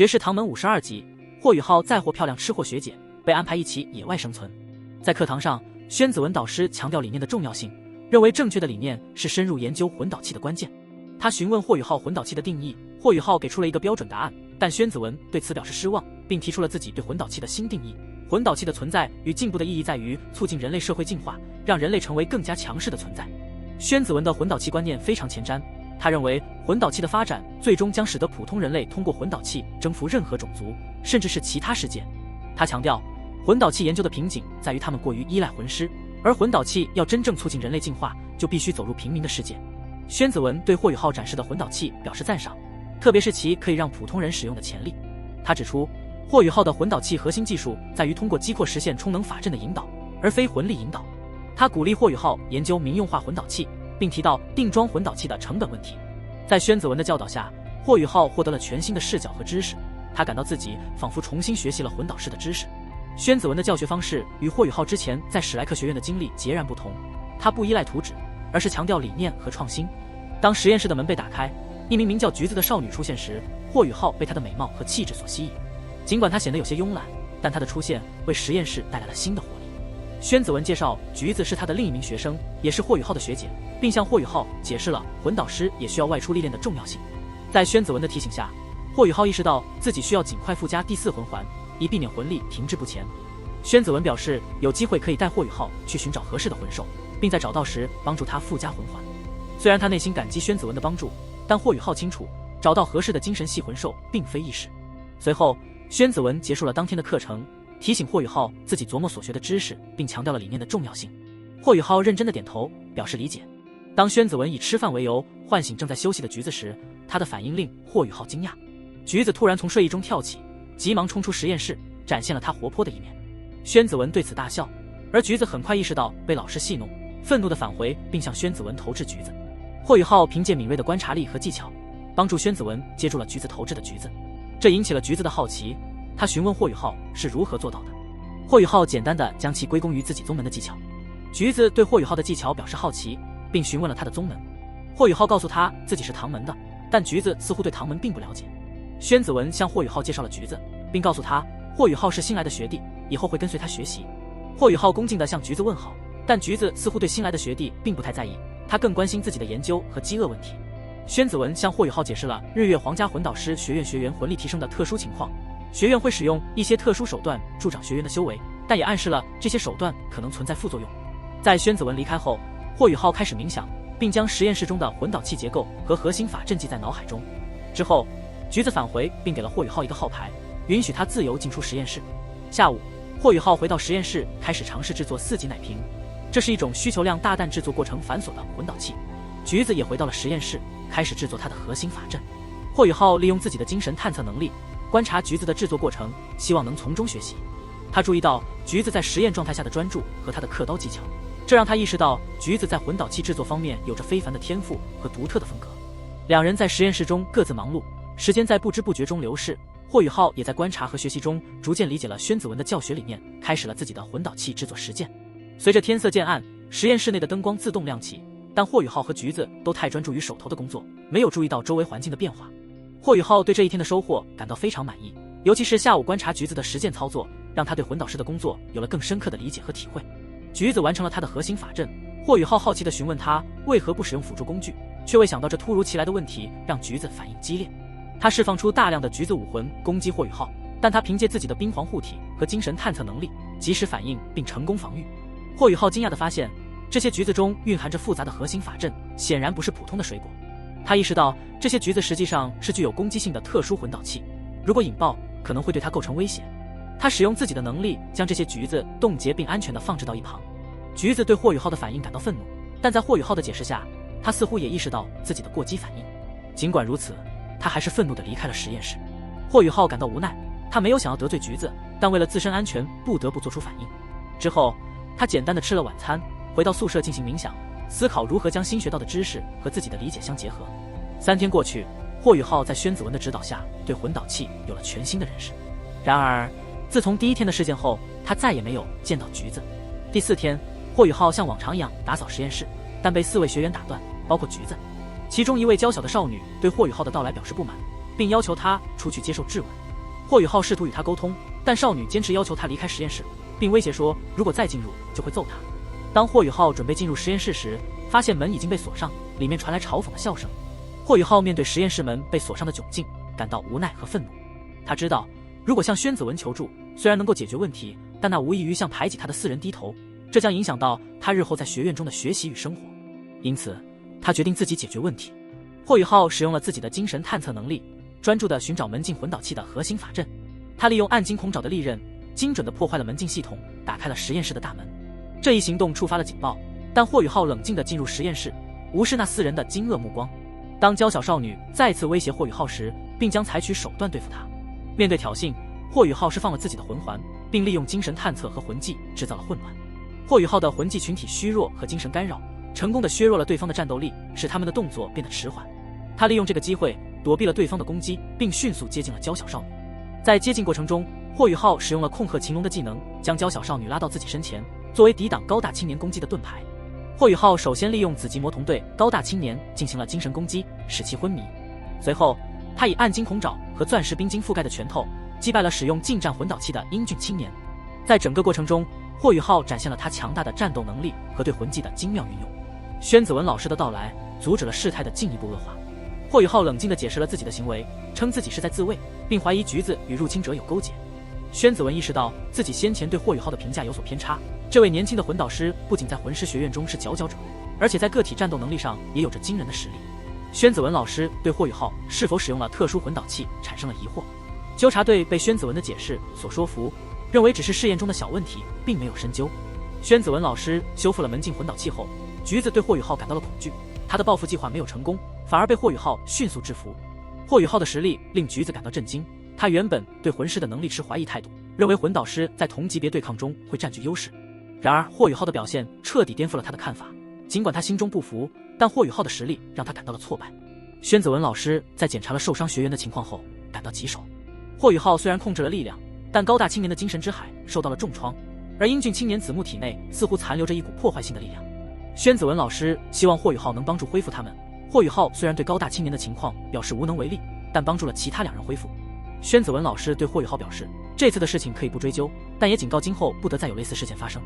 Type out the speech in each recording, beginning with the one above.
绝世唐门52集，霍雨浩再获漂亮吃货学姐，被安排一起野外生存。在课堂上，宣子文导师强调理念的重要性，认为正确的理念是深入研究魂导器的关键。他询问霍雨浩魂导器的定义，霍雨浩给出了一个标准答案，但宣子文对此表示失望，并提出了自己对魂导器的新定义。魂导器的存在与进步的意义在于促进人类社会进化，让人类成为更加强势的存在。宣子文的魂导器观念非常前瞻，他认为魂导器的发展最终将使得普通人类通过魂导器征服任何种族，甚至是其他世界。他强调，魂导器研究的瓶颈在于他们过于依赖魂师，而魂导器要真正促进人类进化，就必须走入平民的世界。宣子文对霍雨浩展示的魂导器表示赞赏，特别是其可以让普通人使用的潜力。他指出，霍雨浩的魂导器核心技术在于通过击扩实现充能法阵的引导，而非魂力引导。他鼓励霍雨浩研究民用化魂导器，并提到定装魂导器的成本问题。在宣子文的教导下，霍雨浩获得了全新的视角和知识，他感到自己仿佛重新学习了魂导师的知识。宣子文的教学方式与霍雨浩之前在史莱克学院的经历截然不同，他不依赖图纸，而是强调理念和创新。当实验室的门被打开，一名名叫橘子的少女出现时，霍雨浩被她的美貌和气质所吸引。尽管她显得有些慵懒，但她的出现为实验室带来了新的活力。宣子文介绍，橘子是他的另一名学生，也是霍雨浩的学姐，并向霍雨浩解释了魂导师也需要外出历练的重要性。在宣子文的提醒下，霍雨浩意识到自己需要尽快附加第4魂环，以避免魂力停滞不前。宣子文表示，有机会可以带霍雨浩去寻找合适的魂兽，并在找到时帮助他附加魂环。虽然他内心感激宣子文的帮助，但霍雨浩清楚，找到合适的精神系魂兽并非易事。随后，宣子文结束了当天的课程，提醒霍雨浩自己琢磨所学的知识，并强调了理念的重要性。霍雨浩认真的点头，表示理解。当宣子文以吃饭为由唤醒正在休息的橘子时，他的反应令霍雨浩惊讶。橘子突然从睡意中跳起，急忙冲出实验室，展现了他活泼的一面。宣子文对此大笑，而橘子很快意识到被老师戏弄，愤怒地返回，并向宣子文投掷橘子。霍雨浩凭借敏锐的观察力和技巧，帮助宣子文接住了橘子投掷的橘子，这引起了橘子的好奇。他询问霍雨浩是如何做到的，霍雨浩简单地将其归功于自己宗门的技巧。橘子对霍雨浩的技巧表示好奇，并询问了他的宗门。霍雨浩告诉他自己是唐门的，但橘子似乎对唐门并不了解。宣子文向霍雨浩介绍了橘子，并告诉他霍雨浩是新来的学弟，以后会跟随他学习。霍雨浩恭敬地向橘子问好，但橘子似乎对新来的学弟并不太在意，他更关心自己的研究和饥饿问题。宣子文向霍雨浩解释了日月皇家魂导师学院学员魂力提升的特殊情况，学院会使用一些特殊手段助长学员的修为，但也暗示了这些手段可能存在副作用。在宣子文离开后，霍雨浩开始冥想，并将实验室中的魂导器结构和核心法阵记在脑海中。之后，橘子返回并给了霍雨浩一个号牌，允许他自由进出实验室。下午，霍雨浩回到实验室，开始尝试制作4级奶瓶，这是一种需求量大但制作过程繁琐的魂导器。橘子也回到了实验室，开始制作他的核心法阵。霍雨浩利用自己的精神探测能力，观察橘子的制作过程，希望能从中学习。他注意到橘子在实验状态下的专注和他的刻刀技巧，这让他意识到橘子在魂导器制作方面有着非凡的天赋和独特的风格。两人在实验室中各自忙碌，时间在不知不觉中流逝。霍雨浩也在观察和学习中逐渐理解了宣子文的教学理念，开始了自己的魂导器制作实践。随着天色渐暗，实验室内的灯光自动亮起，但霍雨浩和橘子都太专注于手头的工作，没有注意到周围环境的变化。霍雨浩对这一天的收获感到非常满意，尤其是下午观察橘子的实践操作，让他对魂导师的工作有了更深刻的理解和体会。橘子完成了他的核心法阵，霍雨浩好奇地询问他为何不使用辅助工具，却未想到这突如其来的问题让橘子反应激烈。他释放出大量的橘子武魂攻击霍雨浩，但他凭借自己的冰皇护体和精神探测能力及时反应并成功防御。霍雨浩惊讶地发现，这些橘子中蕴含着复杂的核心法阵，显然不是普通的水果。他意识到这些橘子实际上是具有攻击性的特殊魂导器，如果引爆可能会对他构成威胁。他使用自己的能力将这些橘子冻结并安全地放置到一旁。橘子对霍雨浩的反应感到愤怒，但在霍雨浩的解释下，他似乎也意识到自己的过激反应。尽管如此，他还是愤怒地离开了实验室。霍雨浩感到无奈，他没有想要得罪橘子，但为了自身安全不得不做出反应。之后，他简单地吃了晚餐，回到宿舍进行冥想，思考如何将新学到的知识和自己的理解相结合。3天过去，霍雨浩在宣子文的指导下对魂导器有了全新的认识。然而，自从第1天的事件后，他再也没有见到橘子。第4天，霍雨浩像往常一样打扫实验室，但被4位学员打断，包括橘子。其中一位娇小的少女对霍雨浩的到来表示不满，并要求他出去接受质问。霍宇浩试图与他沟通，但少女坚持要求他离开实验室，并威胁说如果再进入就会揍他。当霍宇浩准备进入实验室时，发现门已经被锁上，里面传来嘲讽的笑声。霍宇浩面对实验室门被锁上的窘境，感到无奈和愤怒。他知道，如果向宣子文求助，虽然能够解决问题，但那无异于向排挤他的私人低头，这将影响到他日后在学院中的学习与生活。因此，他决定自己解决问题。霍宇浩使用了自己的精神探测能力，专注地寻找门禁混导器的核心法阵。他利用暗金孔爪的利刃，精准地破坏了门禁系统，打开了实验室的大门。这一行动触发了警报，但霍宇浩冷静地进入实验室，无视那4人的惊愕目光。当娇小少女再次威胁霍宇浩时，并将采取手段对付他。面对挑衅，霍宇浩释放了自己的魂环，并利用精神探测和魂技制造了混乱。霍宇浩的魂技群体虚弱和精神干扰，成功地削弱了对方的战斗力，使他们的动作变得迟缓。他利用这个机会躲避了对方的攻击，并迅速接近了娇小少女。在接近过程中，霍宇浩使用了控鹤擒龙的技能，将娇小少女拉到自己身前，作为抵挡高大青年攻击的盾牌。霍宇浩首先利用紫极魔童对高大青年进行了精神攻击，使其昏迷。随后，他以暗金孔爪和钻石冰晶覆盖的拳头击败了使用近战魂导器的英俊青年。在整个过程中，霍宇浩展现了他强大的战斗能力和对魂技的精妙运用。宣子文老师的到来阻止了事态的进一步恶化。霍宇浩冷静地解释了自己的行为，称自己是在自卫，并怀疑橘子与入侵者有勾结。宣子文意识到自己先前对霍宇浩的评价有所偏差，这位年轻的魂导师不仅在魂师学院中是佼佼者，而且在个体战斗能力上也有着惊人的实力。宣子文老师对霍宇浩是否使用了特殊魂导器产生了疑惑。纠察队被宣子文的解释所说服，认为只是试验中的小问题，并没有深究。宣子文老师修复了门禁魂导器后，橘子对霍宇浩感到了恐惧，他的报复计划没有成功，反而被霍宇浩迅速制服。霍宇浩的实力令橘子感到震惊，他原本对魂师的能力持怀疑态度，认为魂导师在同级别对抗中会占据优势。然而霍宇浩的表现彻底颠覆了他的看法，尽管他心中不服，但霍宇浩的实力让他感到了挫败。宣子文老师在检查了受伤学员的情况后感到棘手。霍宇浩虽然控制了力量，但高大青年的精神之海受到了重创，而英俊青年子木体内似乎残留着一股破坏性的力量。宣子文老师希望霍宇浩能帮助恢复他们。霍宇浩虽然对高大青年的情况表示无能为力，但帮助了其他2人恢复。宣子文老师对霍宇浩表示，这次的事情可以不追究，但也警告今后不得再有类似事件发生。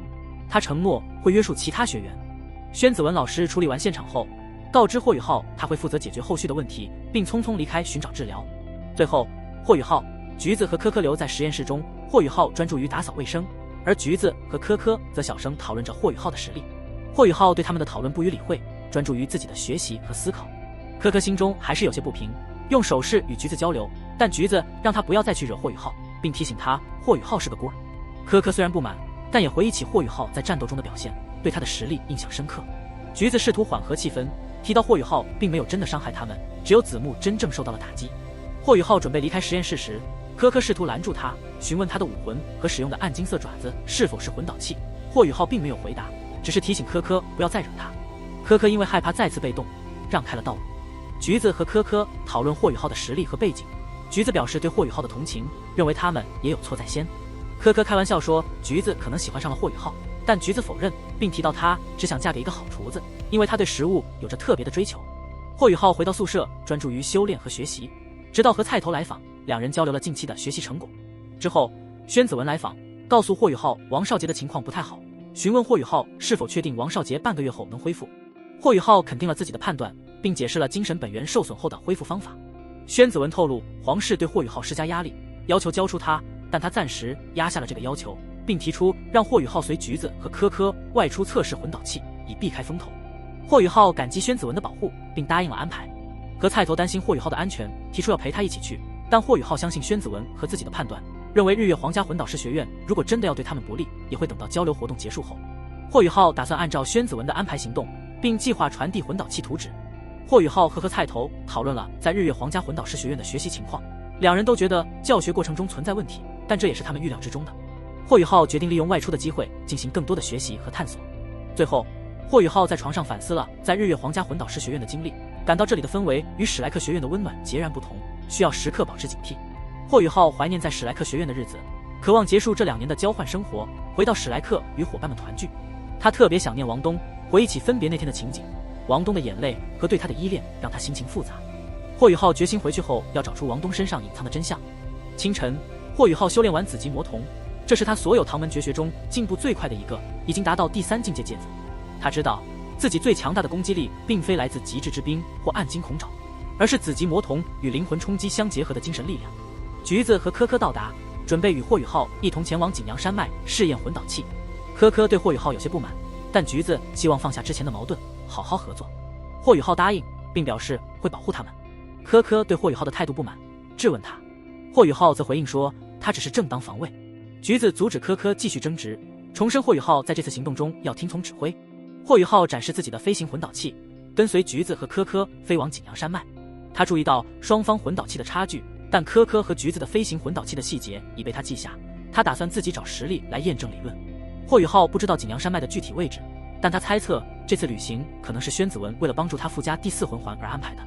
他承诺会约束其他学员。宣子文老师处理完现场后，告知霍宇浩他会负责解决后续的问题，并匆匆离开寻找治疗。最后，霍宇浩、橘子和科科留在实验室中，霍宇浩专注于打扫卫生，而橘子和科科则小声讨论着霍宇浩的实力。霍宇浩对他们的讨论不予理会，专注于自己的学习和思考。科科心中还是有些不平，用手势与橘子交流，但橘子让他不要再去惹霍宇浩，并提醒他霍宇浩是个孤儿。科科虽然不满，但也回忆起霍宇浩在战斗中的表现，对他的实力印象深刻。橘子试图缓和气氛，提到霍宇浩并没有真的伤害他们，只有子木真正受到了打击。霍宇浩准备离开实验室时，科科试图拦住他，询问他的武魂和使用的暗金色爪子是否是魂导器。霍宇浩并没有回答，只是提醒科科不要再惹他。科科因为害怕再次被动，让开了道路。橘子和科科讨论霍宇浩的实力和背景，橘子表示对霍宇浩的同情，认为他们也有错在先。科科开玩笑说橘子可能喜欢上了霍宇浩，但橘子否认，并提到她只想嫁给一个好厨子，因为她对食物有着特别的追求。霍宇浩回到宿舍，专注于修炼和学习，直到和菜头来访，2人交流了近期的学习成果。之后，宣子文来访，告诉霍宇浩王少杰的情况不太好，询问霍宇浩是否确定王少杰半个月后能恢复。霍宇浩肯定了自己的判断，并解释了精神本源受损后的恢复方法。宣子文透露，皇室对霍宇浩施加压力，要求交出他，但他暂时压下了这个要求，并提出让霍宇浩随橘子和科科外出测试魂导器，以避开风头。霍宇浩感激宣子文的保护，并答应了安排。和菜头担心霍宇浩的安全，提出要陪他一起去，但霍宇浩相信宣子文和自己的判断，认为日月皇家魂导师学院如果真的要对他们不利，也会等到交流活动结束后。霍宇浩打算按照宣子文的安排行动，并计划传递魂导器图纸。霍宇浩和菜头讨论了在日月皇家魂导师学院的学习情况，2人都觉得教学过程中存在问题，但这也是他们预料之中的。霍宇浩决定利用外出的机会进行更多的学习和探索。最后，霍宇浩在床上反思了在日月皇家魂导师学院的经历，感到这里的氛围与史莱克学院的温暖截然不同，需要时刻保持警惕。霍宇浩怀念在史莱克学院的日子，渴望结束这2年的交换生活，回到史莱克与伙伴们团聚。他特别想念王东，回忆起分别那天的情景，王东的眼泪和对他的依恋让他心情复杂。霍宇浩决心回去后要找出王东身上隐藏的真相。清晨，霍雨浩修炼完紫极魔瞳，这是他所有唐门绝学中进步最快的一个，已经达到第3境界芥子。他知道自己最强大的攻击力并非来自极致之冰或暗金孔爪，而是紫极魔瞳与灵魂冲击相结合的精神力量。橘子和科科到达，准备与霍雨浩一同前往景阳山脉试验魂导器。科科对霍雨浩有些不满，但橘子希望放下之前的矛盾，好好合作。霍雨浩答应，并表示会保护他们。科科对霍雨浩的态度不满，质问他。霍雨浩则回应说，他只是正当防卫。橘子阻止科科继续争执，重申霍雨浩在这次行动中要听从指挥。霍雨浩展示自己的飞行魂导器，跟随橘子和科科飞往景阳山脉。他注意到双方魂导器的差距，但科科和橘子的飞行魂导器的细节已被他记下。他打算自己找实例来验证理论。霍雨浩不知道景阳山脉的具体位置，但他猜测这次旅行可能是宣子文为了帮助他附加第4魂环而安排的。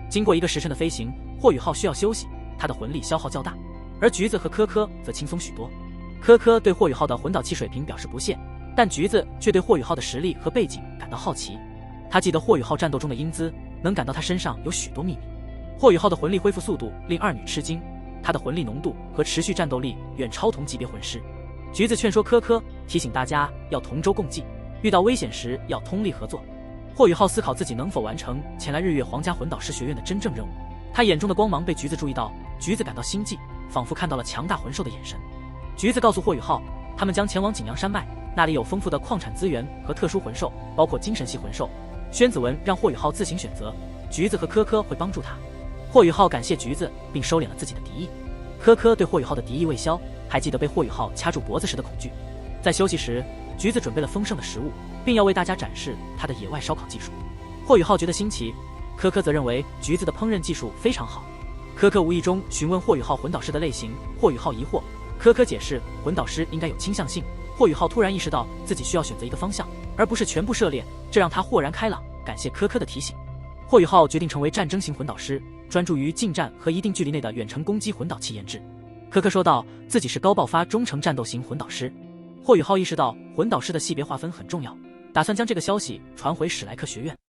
经过1个时辰的飞行，霍雨浩需要休息，他的魂力消耗较大，而橘子和科科则轻松许多。科科对霍雨浩的魂导器水平表示不屑，但橘子却对霍雨浩的实力和背景感到好奇。他记得霍雨浩战斗中的英姿，能感到他身上有许多秘密。霍雨浩的魂力恢复速度令二女吃惊，他的魂力浓度和持续战斗力远超同级别魂师。橘子劝说科科，提醒大家要同舟共济，遇到危险时要通力合作。霍雨浩思考自己能否完成前来日月皇家魂导师学院的真正任务。他眼中的光芒被橘子注意到，橘子感到心悸，仿佛看到了强大魂兽的眼神。橘子告诉霍雨浩，他们将前往景阳山脉，那里有丰富的矿产资源和特殊魂兽，包括精神系魂兽。宣子文让霍雨浩自行选择，橘子和科科会帮助他。霍雨浩感谢橘子，并收敛了自己的敌意。科科对霍雨浩的敌意未消，还记得被霍雨浩掐住脖子时的恐惧。在休息时，橘子准备了丰盛的食物，并要为大家展示他的野外烧烤技术。霍雨浩觉得新奇，科科则认为橘子的烹饪技术非常好。科科无意中询问霍雨浩魂导师的类型，霍雨浩疑惑，科科解释魂导师应该有倾向性。霍雨浩突然意识到自己需要选择一个方向，而不是全部涉猎，这让他豁然开朗，感谢科科的提醒。霍雨浩决定成为战争型魂导师，专注于近战和一定距离内的远程攻击魂导器研制。科科说道自己是高爆发忠诚战斗型魂导师。霍雨浩意识到魂导师的系别划分很重要，打算将这个消息传回史莱克学院。